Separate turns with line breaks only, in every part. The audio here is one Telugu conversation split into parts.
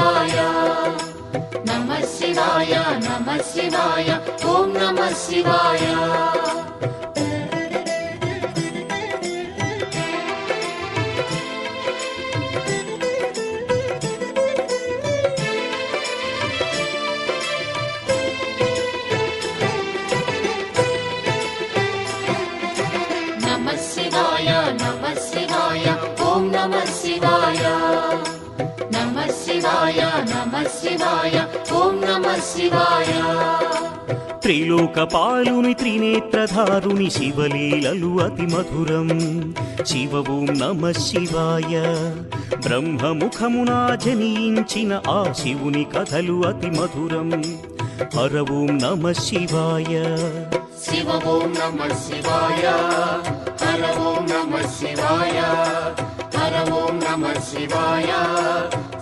శివాయ నమః శివాయ నమః శివాయ ఓం నమః శివాయ నమః శివాయ నమః శివాయ ఓం నమః శివాయ
త్రిలోకపాలుని త్రినేత్రధారుని శివలీలలు అతి మధురం శివ ఓం నమః శివాయ బ్రహ్మముఖమున జనించిన ఆ శివుని కథలు అతి మధురం హర ఓం నమః శివాయ
శివ ఓం నమః శివాయ హర ఓం నమః శివాయ హర ఓం నమః శివాయ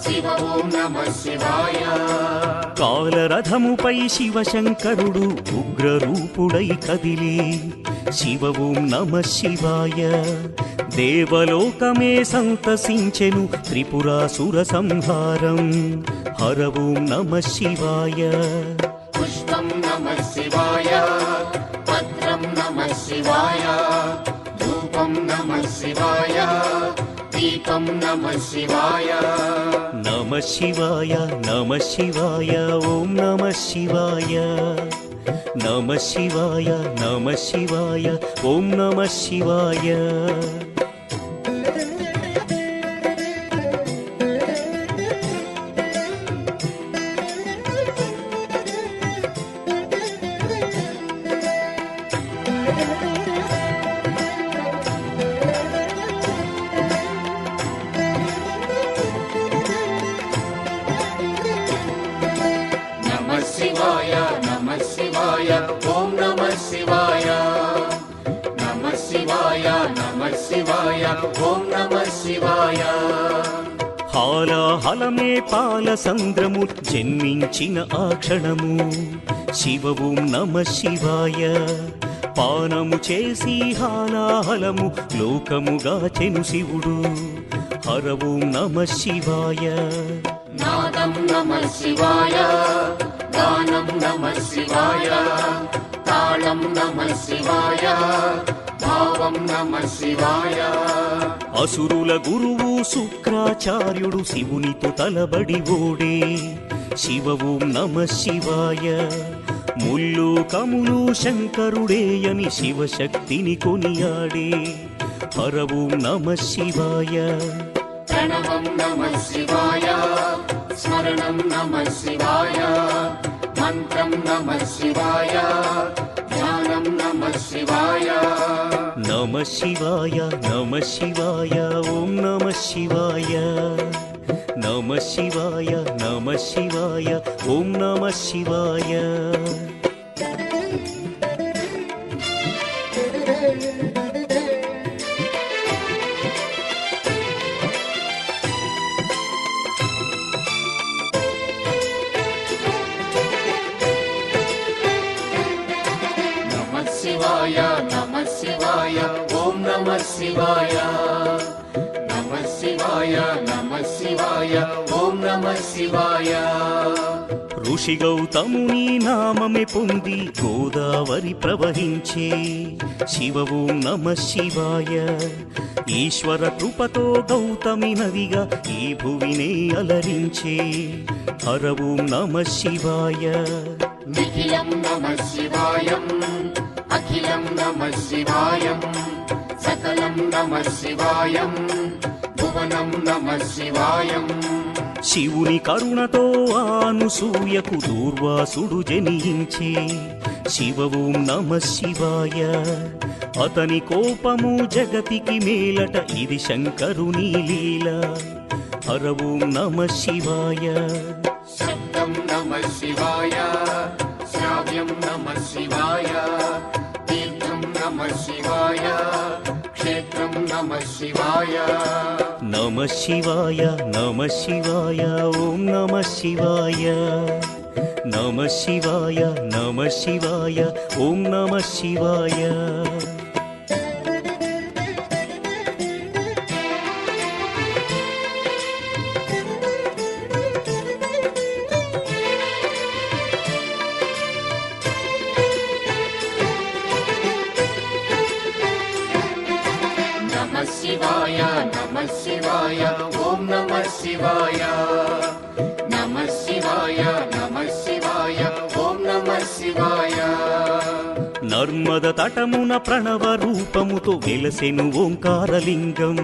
శివ ఓం నమః శివాయ
కాలరథముపై శివశంకరుడు ఉగ్రరూపుడై కదిలి శివ ఓం నమః శివాయ దేవలోకమే సంతసించెను త్రిపురాసుర సంహారం హర ఓం నమః శివాయ
పుష్పం నమః శివాయ పత్రం నమః శివాయ ధూపం నమః శివాయ దీపం నమః శివాయ
నమః శివాయ నమః శివాయ ఓం నమః శివాయ నమః శివాయ నమః శివాయ ఓం నమః శివాయ
ఓం నమః శివాయ నమః శివాయ నమః శివాయ ఓం నమః శివాయ
హాలాహలమే పాలసంద్రము జన్మించిన ఆ క్షణము శివ ఓం నమః శివాయ పానము చేసి హాలాహలము లోకముగాచెను శివుడు హర ఓం నమః శివాయ
నాదం నమః శివాయ గానం నమః శివాయ తాళం నమః శివాయ భావం నమః శివాయ
అసురుల గురువు శుక్రాచార్యుడు శివునితో తలబడి ఓడే శివ ఓం నమః శివాయ ముల్లోకములు శంకరుడేయని శివశక్తిని కొనియాడే హర ఓం నమః శివాయ
ప్రణవం నమః శివాయ స్మరణం నమః శివాయ మంత్రం నమః శివాయ ధ్యానం నమః శివాయ
నమః శివాయ నమః శివాయ ఓం నమః శివాయ నమః శివాయ నమః శివాయ ఓం నమః శివాయ
నమః శివాయ ఓం నమః శివాయ నమః శివాయ నమః శివాయ ఓం నమః శివాయ
ఋషి గౌతముని నామమే పొంది గోదావరి ప్రవహించే శివ ఓం నమః శివాయ ఈశ్వర కృపతో గౌతమి నదిగా ఈ భువినే అలరించే హర ఓం నమః శివాయ
నిఖిలం నమః శివాయం అఖిలం నమః శివాయం సకలం నమః శివాయం భువనం నమః శివాయం
శివుని కరుణతో అనసూయకు దూర్వాసుడు జనించే శివ ఓం నమః శివాయ అతని కోపము జగతికి మేలట ఇది శంకరుని లీల హర ఓం నమః శివాయ
శబ్దం నమః శివాయ శ్రావ్యం నమః శివాయ తీర్థం నమః శివాయ క్షేత్రం నమః శివాయ
నమః శివాయ నమః శివాయ ఓం నమః శివాయ నమః శివాయ నమః శివాయ ఓం నమః శివాయ
శివాయ ఓం నమః శివాయ నమః శివాయ నమః శివాయ ఓం నమః శివాయ
నర్మద తటమున ప్రణవ రూపముతో వెలసెను ఓంకారలింగం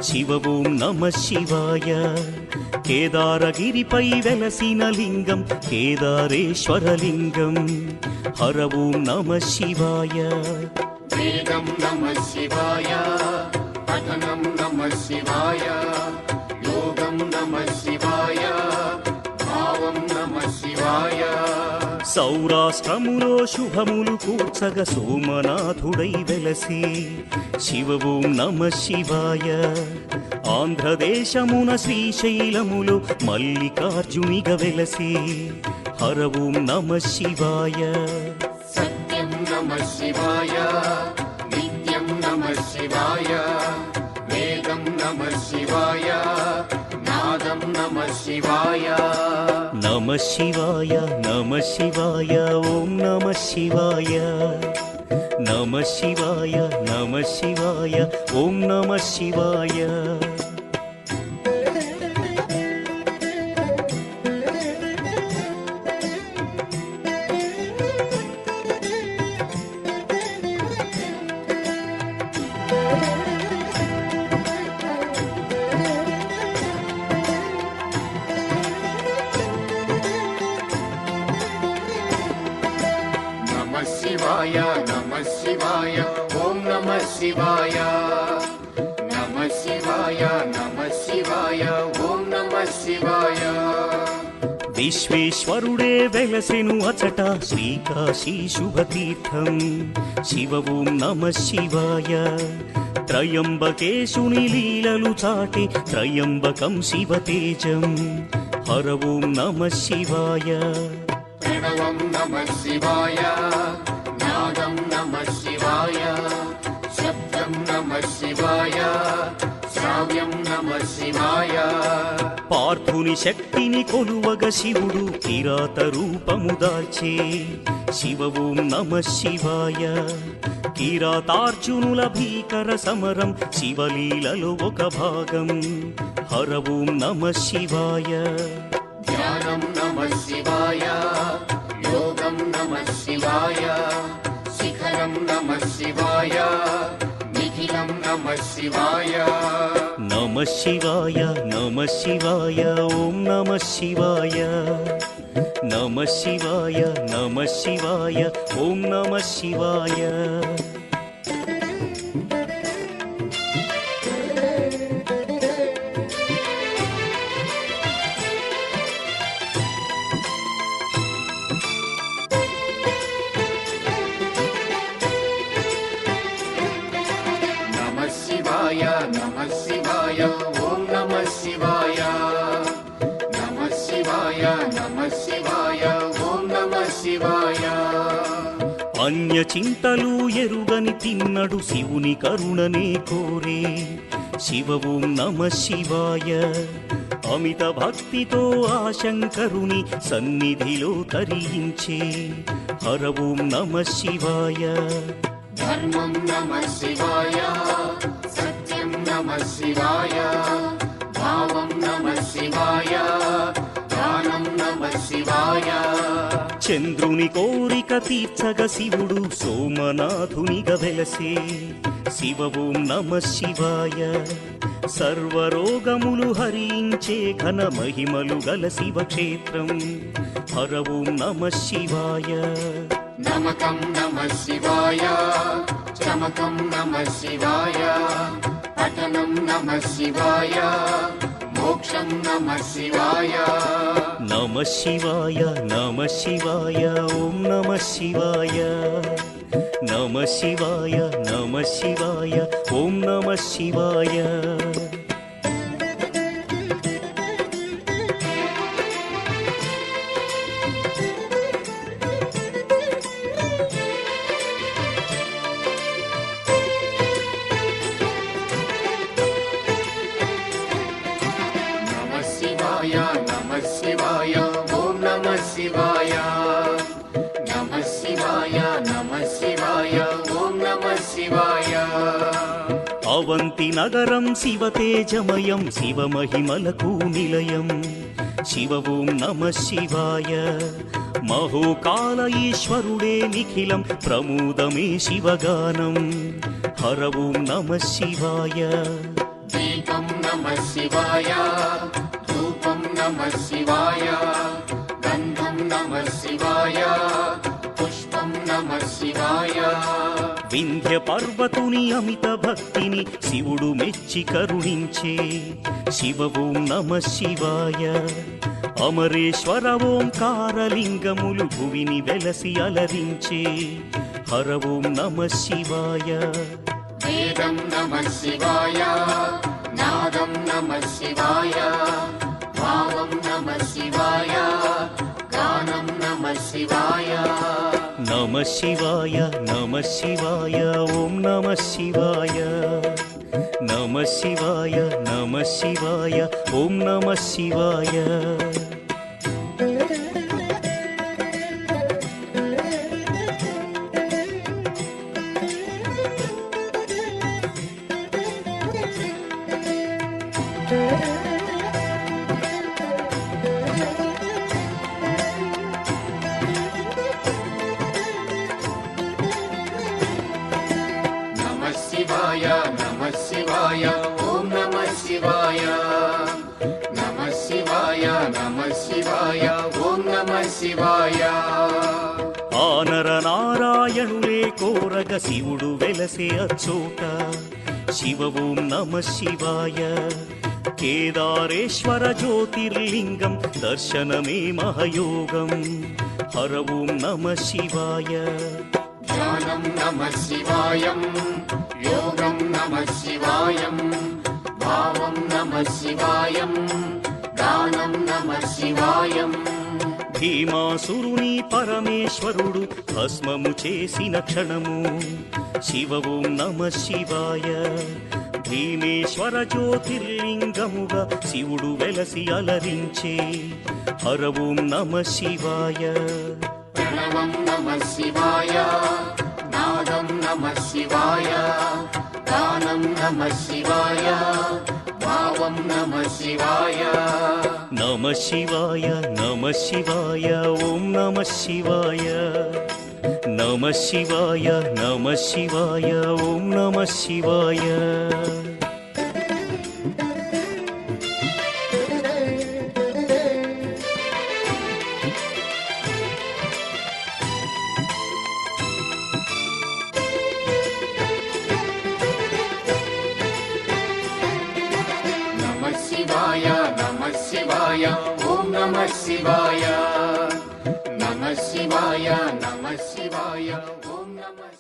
శివ ఓం నమః శివాయ కేదారగిరిపై వెలసిన లింగం కేదారేశ్వరలింగం హర ఓం నమః శివాయ
వేదం నమః శివాయ పఠనం నమః శివాయ యోగం నమః శివాయ భావం నమః శివాయ
సౌరాష్ట్రములో శుభములు కూర్చగ సోమనాథుడై వెలసి శివ ఓం నమః శివాయ ఆంధ్రదేశమున శ్రీశైలములో మల్లికార్జునిగ వెలసి హర ఓం నమః శివాయ
సత్యం నమః శివాయ నిత్యం నమః శివాయ వేదం నమః శివాయ నాదం నమః శివాయ
నమః శివాయ నమః శివాయ ఓం నమః శివాయ నమః శివాయ నమః శివాయ ఓం నమః శివాయ
నమః శివాయ నమః శివాయ ఓం నమః శివాయ నమః శివాయ నమః శివాయ ఓం నమః శివాయ
విశ్వేశ్వరుడే వెలసెను అచట శ్రీకాశీ శుభతీర్థం శివ ఓం నమః శివాయ త్రయంబకేశుని లీలలు చాటి త్రయంబకం శివతేజం హర ఓం నమః శివాయ
ప్రణవం నమః శివాయ నాదం నమః శివాయ శబ్దం నమః శివాయ శ్రావ్యం నమః శివాయ
పార్థుని శక్తిని కొలువగ శివుడు కిరాత రూపము దాల్చే శివ ఓం నమః శివాయ కిరాతార్జునుల భీకర సమరం శివలీలలో ఒక భాగం హర ఓం నమః శివాయ
ధ్యానం నమః శివాయ యోగం నమః శివాయ శిఖరం నమః శివాయ నిఖిలం నమః శివాయ
నమః శివాయ నమః శివాయ ఓం నమః శివాయ నమః శివాయ నమః శివాయ ఓం నమః శివాయ
నమః శివాయ నమః శివాయ ఓం నమః శివాయ నమః శివాయ నమః శివాయ ఓం నమః శివాయ
అన్య చింతలు ఎరుగని తిన్నడు శివుని కరుణనే కోరే శివ ఓం నమః శివాయ అమిత భక్తితో ఆ శంకరుని సన్నిధిలో తరించే హర ఓం నమః శివాయ
ధర్మం నమః శివాయ సత్యం నమః శివాయ భావం నమః శివాయ దానం నమః శివాయ
చంద్రుని కోరిక తీర్చగ శివుడు సోమనాథునిగా వెలసే శివ ఓం నమః శివాయ సర్వరోగములు హరించే ఘన మహిమలు గల శివక్షేత్రం హర ఓం నమః శివాయ
నమకం నమః శివాయ చమకం నమః శివాయ పఠనం నమః శివాయ మోక్షం నమః శివాయ
నమః శివాయ నమః శివాయ ఓం నమః శివాయ నమః శివాయ నమః శివాయ ఓం నమః శివాయ
నమః శివాయ నమః శివాయ ఓం నమః శివాయ నమః శివాయ నమః శివాయ ఓం నమః శివాయ
అవంతి నగరం శివతేజమయం శివమహిమలకు నిలయం శివ ఓం నమ శివాయ మహోకాల ఈశ్వరుడే నిఖిలం ప్రమోదమే శివగానం హర ఓం నమ శివాయ
దీపం నమః శివాయ ధూపం నమః శివాయ గంధం నమః శివాయ పుష్పం నమః శివాయ
వింధ్య పర్వతుని అమిత భక్తిని శివుడు మెచ్చి కరుణించే శివ ఓం నమ శివాయ అమరేశ్వర ఓంకారలింగములు భువిని వెలసి అలరించే హర ఓం నమ శివాయ
వేదం నమః శివాయ నాదం నమః శివాయ భావం నమః శివాయ గానం నమః శివాయ
నమ శివాయ నమ శివాయ ఓం నమ శివాయ నమ శివాయ నమ శివాయ ఓం నమ శివాయ
నమః శివాయ నమః శివాయ ఓం నమః శివాయ నమః శివాయ నమః శివాయ ఓం నమః శివాయ
ఆనర నారాయణులే కోరగ శివుడు వెలసే అచ్చోట శివ ఓం నమ శివాయ కేదారేశ్వర జ్యోతిర్లింగం దర్శనమే మహయోగం హర ఓం నమ శివాయ
ధ్యానం నమః శివాయం యోగం నమః శివాయం భావం నమః శివాయం గానం నమః శివాయం
భీమాసురుని పరమేశ్వరుడు భస్మము చేసిన క్షణము శివ ఓం నమ శివాయ భీమేశ్వర జ్యోతిర్లింగముగా శివుడు వెలసి అలరించే హర ఓం నమ శివాయ
ప్రణవం నమః శివాయ నాదం నమః శివాయ గానం నమః శివాయ భావం నమః శివాయ
నమ శివాయ నమ శివాయ ఓం నమ శివాయ నమ శివాయ నమ శివాయ ఓం నమ శివాయ
నమః శివాయ నమః శివాయ ఓం నమః శివాయ నమః శివాయ నమః శివాయ ఓం నమః